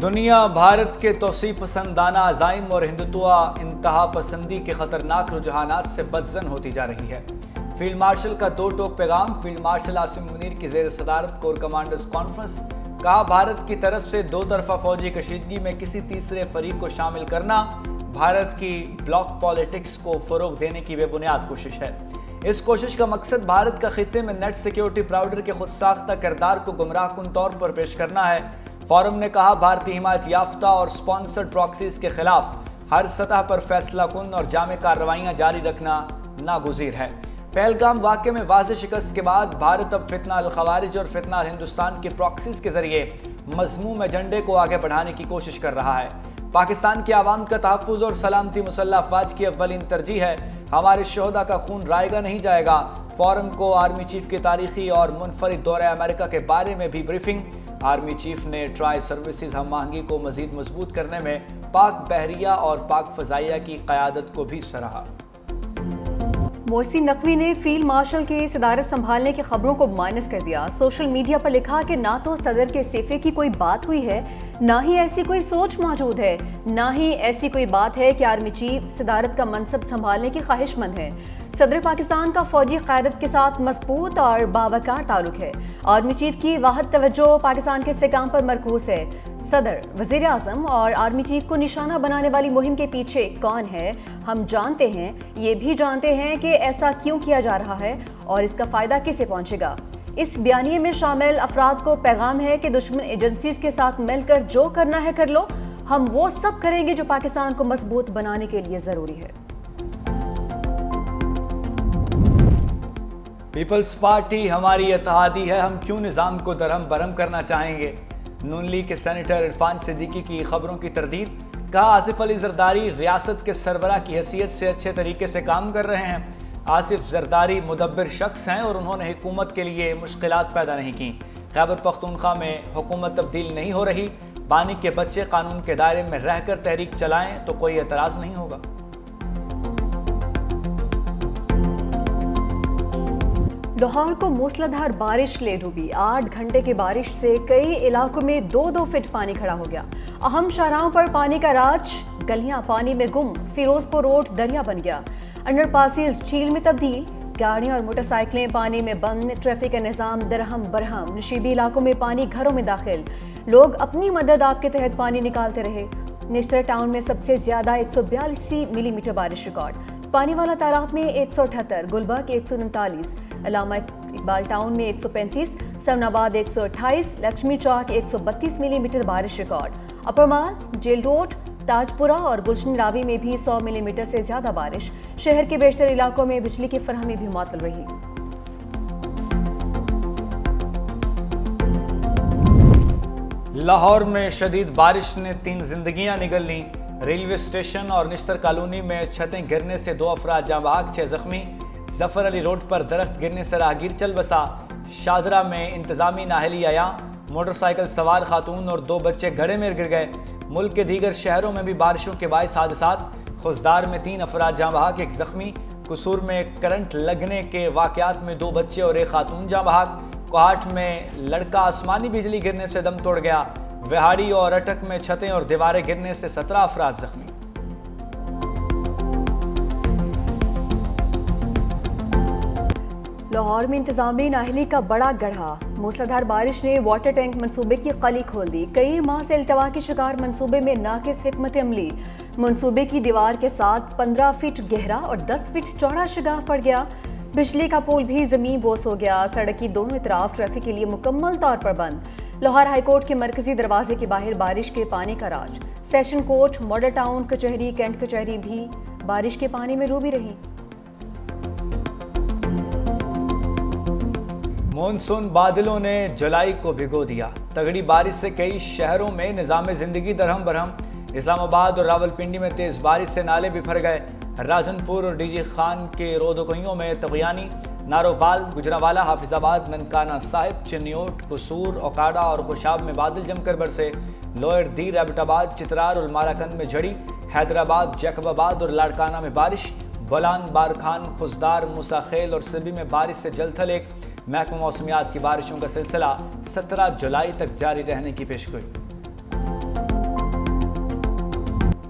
دنیا بھارت کے توسیع پسندانہ عزائم اور ہندوتوا انتہا پسندی کے خطرناک رجحانات سے بدظن ہوتی جا رہی ہے۔ فیلڈ مارشل کا دو ٹوک پیغام۔ فیلڈ مارشل عاصم منیر کی زیر صدارت کور کمانڈرز کانفرنس۔ کہا، بھارت کی طرف سے دو طرفہ فوجی کشیدگی میں کسی تیسرے فریق کو شامل کرنا بھارت کی بلاک پالیٹکس کو فروغ دینے کی بے بنیاد کوشش ہے۔ اس کوشش کا مقصد بھارت کا خطے میں نیٹ سیکیورٹی پراؤڈر کے خود ساختہ کردار کو گمراہ کن طور پر پیش کرنا ہے۔ فورم نے کہا، بھارتی حمایت یافتہ اور سپانسرڈ پراکسیز کے خلاف ہر سطح پر فیصلہ کن اور جامع کارروائیاں جاری رکھنا ناگزیر ہے۔ پہلگام واقعے میں واضح شکست کے بعد بھارت اب فتنہ الخوارج اور فتنہ الہندوستان کے پراکسیز کے ذریعے مذموم ایجنڈے کو آگے بڑھانے کی کوشش کر رہا ہے۔ پاکستان کے عوام کا تحفظ اور سلامتی مسلح افواج کی اولین ترجیح ہے۔ ہمارے شہداء کا خون رائے گا نہیں جائے گا۔ فورم کو آرمی چیف کی تاریخی اور منفرد دورہ امریکہ کے بارے میں بھی بریفنگ۔ آرمی چیف نے ٹرائی سروسز ہم آہنگی کو مزید مضبوط کرنے میں پاک بحریہ اور پاک فضائیہ کی قیادت کو بھی سراہا۔ محسن نقوی نے فیلڈ مارشل کی صدارت سنبھالنے کی خبروں کو مائنس کر دیا۔ سوشل میڈیا پر لکھا کہ نہ تو صدر کے استعفے کی کوئی بات ہوئی ہے، نہ ہی ایسی کوئی سوچ موجود ہے، نہ ہی ایسی کوئی بات ہے کہ آرمی چیف صدارت کا منصب سنبھالنے کی خواہش مند ہے۔ صدر پاکستان کا فوجی قیادت کے ساتھ مضبوط اور باوقار تعلق ہے۔ آرمی چیف کی واحد توجہ پاکستان کے استحکام پر مرکوز ہے۔ صدر، وزیر اعظم اور آرمی چیف کو نشانہ بنانے والی مہم کے پیچھے کون ہے، ہم جانتے ہیں۔ یہ بھی جانتے ہیں کہ ایسا کیوں کیا جا رہا ہے اور اس کا فائدہ کسے پہنچے گا۔ اس بیانیے میں شامل افراد کو پیغام ہے کہ دشمن ایجنسیز کے ساتھ مل کر جو کرنا ہے کر لو، ہم وہ سب کریں گے جو پاکستان کو مضبوط بنانے کے لیے ضروری ہے۔ پیپلز پارٹی ہماری اتحادی ہے، ہم کیوں نظام کو درہم برہم کرنا چاہیں گے۔ نون لیگ کے سینیٹر عرفان صدیقی کی خبروں کی تردید۔ کہا، آصف علی زرداری ریاست کے سربراہ کی حیثیت سے اچھے طریقے سے کام کر رہے ہیں۔ آصف زرداری مدبر شخص ہیں اور انہوں نے حکومت کے لیے مشکلات پیدا نہیں کی۔ خیبر پختونخوا میں حکومت تبدیل نہیں ہو رہی۔ بانی کے بچے قانون کے دائرے میں رہ کر تحریک چلائیں تو کوئی اعتراض نہیں ہوگا۔ لاہور کو موسلادھار بارش لے ڈوبی۔ 8 گھنٹے کی بارش سے کئی علاقوں میں 2-2 فٹ پانی کھڑا ہو گیا۔ اہم شاہراہوں پر پانی کا راج، گلیاں پانی میں گم، فیروز پور روڈ دریا بن گیا، انڈر پاسز جھیل میں تبدیل، گاڑیاں اور موٹر سائیکلیں پانی میں بند، ٹریفک کا نظام درہم برہم، نشیبی علاقوں میں پانی گھروں میں داخل، لوگ اپنی مدد آپ کے تحت پانی نکالتے رہے۔ نشتر ٹاؤن میں سب سے زیادہ 142 ملی میٹر بارش ریکارڈ، پانی والا تالاب میں 178، گلبرگ 139، علامہ اقبال ٹاؤن میں 135، سمن آباد 128، لکشمی چوک 132 ملی میٹر بارش ریکارڈ، اپر مال، جیل روڈ، تاج پورہ اور گلشن راوی میں بھی 100 ملی میٹر سے زیادہ بارش۔ شہر کے بیشتر علاقوں میں بجلی کی فراہمی بھی معطل رہی۔ لاہور میں شدید بارش نے 3 زندگیاں نگل لیں۔ ریلوے اسٹیشن اور نشتر کالونی میں چھتیں گرنے سے 2 افراد جاں بحق، 6 زخمی۔ ظفر علی روڈ پر درخت گرنے سے راہگیر چل بسا۔ شاہدرہ میں انتظامی نااہلی عیاں، موٹر سائیکل سوار خاتون اور 2 بچے گڑھے میں گر گئے۔ ملک کے دیگر شہروں میں بھی بارشوں کے باعث حادثات۔ خوزدار میں 3 افراد جاں بحق، 1 زخمی۔ قصور میں کرنٹ لگنے کے واقعات میں 2 بچے اور 1 خاتون جاں بحق۔ کوہاٹ میں لڑکا آسمانی بجلی گرنے سے دم توڑ گیا۔ وہاڑی اور اٹک میں چھتیں اور دیواریں گرنے سے 17 افراد زخمی۔ لاہور میں انتظامی نااہلی کا بڑا گڑھا۔ موسلادھار بارش نے واٹر ٹینک منصوبے کی قلی کھول دی۔ کئی ماہ سے التوا کے شکار منصوبے میں ناقص حکمت عملی۔ منصوبے کی دیوار کے ساتھ 15 فٹ گہرا اور 10 فٹ چوڑا شگاف پڑ گیا۔ بجلی کا پول بھی زمین بوس ہو گیا۔ سڑک کی دونوں اطراف ٹریفک کے لیے مکمل طور پر بند۔ لاہور ہائی کورٹ کے مرکزی دروازے کے باہر بارش کے پانی کا راج۔ سیشن کورٹ، ماڈل ٹاؤن کچہری، کینٹ کچہری بھی بارش کے پانی میں ڈوبی رہی۔ مونسون بادلوں نے جولائی کو بھگو دیا۔ تگڑی بارش سے کئی شہروں میں نظام زندگی درہم برہم۔ اسلام آباد اور راولپنڈی میں تیز بارش سے نالے بفر گئے۔ راجن پور اور ڈی جی خان کے رودکوئیوں میں طغیانی۔ نارووال، گجرانوالہ، حافظ آباد، ننکانہ صاحب، چنیوٹ، قصور، اوکاڑا اور خوشاب میں بادل جم کر برسے۔ لوئر دی، ریبٹ آباد، چترال اور ماراکند میں جھڑی۔ حیدرآباد، جیکب آباد اور لاڑکانہ میں بارش۔ بولان، بارکھان، خوزدار، موسیٰ خیل اور سبی میں بارش سے جل تھل ایک۔ محکمہ موسمیات کی بارشوں کا سلسلہ 17 جولائی تک جاری رہنے کی پیشگوئی۔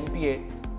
MPA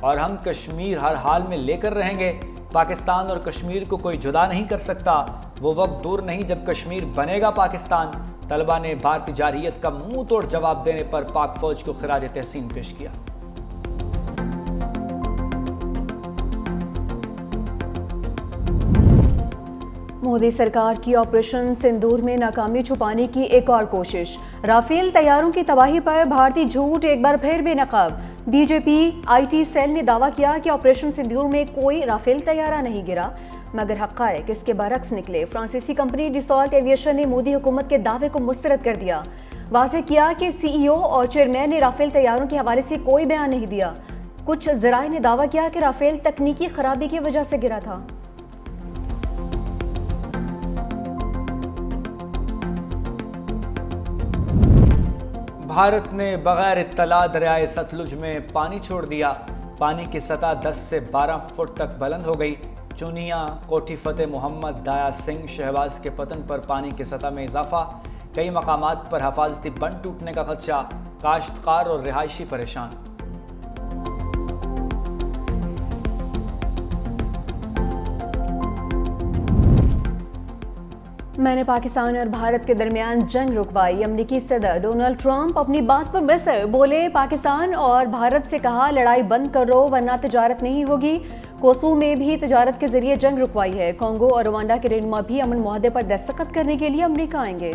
اور ہم کشمیر ہر حال میں لے کر رہیں گے۔ پاکستان اور کشمیر کو کوئی جدا نہیں کر سکتا۔ وہ وقت دور نہیں جب کشمیر بنے گا پاکستان۔ طلبہ نے بھارتی جارحیت کا منہ توڑ جواب دینے پر پاک فوج کو خراج تحسین پیش کیا۔ مودی سرکار کی آپریشن سندور میں ناکامی چھپانے کی ایک اور کوشش۔ رافیل طیاروں کی تباہی پر بھارتی جھوٹ ایک بار پھر بے نقاب۔ B J P I T cell نے دعویٰ کیا کہ آپریشن سندور میں کوئی رافیل طیارہ نہیں گرا، مگر حقائق اس کے برعکس نکلے۔ فرانسیسی کمپنی ڈیسالٹ ایویشن نے مودی حکومت کے دعوے کو مسترد کر دیا۔ واضح کیا کہ سی ای او اور چیئرمین نے رافیل طیاروں کے حوالے سے کوئی بیان نہیں دیا۔ کچھ ذرائع نے دعویٰ کیا کہ رافیل تکنیکی خرابی کی وجہ سے گرا تھا۔ بھارت نے بغیر اطلاع دریائے ستلج میں پانی چھوڑ دیا۔ پانی کی سطح 10 سے 12 فٹ تک بلند ہو گئی۔ چونیا، کوٹھی فتح محمد، دایا سنگھ، شہباز کے پتن پر پانی کی سطح میں اضافہ۔ کئی مقامات پر حفاظتی بند ٹوٹنے کا خدشہ۔ کاشتکار اور رہائشی پریشان۔ میں نے پاکستان اور بھارت کے درمیان جنگ رکوائی۔ امریکی صدر ڈونلڈ ٹرمپ اپنی بات پر مصر، بولے پاکستان اور بھارت سے کہا لڑائی بند کرو ورنہ تجارت نہیں ہوگی۔ کوسوو میں بھی تجارت کے ذریعے جنگ رکوائی ہے۔ کانگو اور روانڈا کے رہنما بھی امن معاہدے پر دستخط کرنے کے لیے امریکہ آئیں گے۔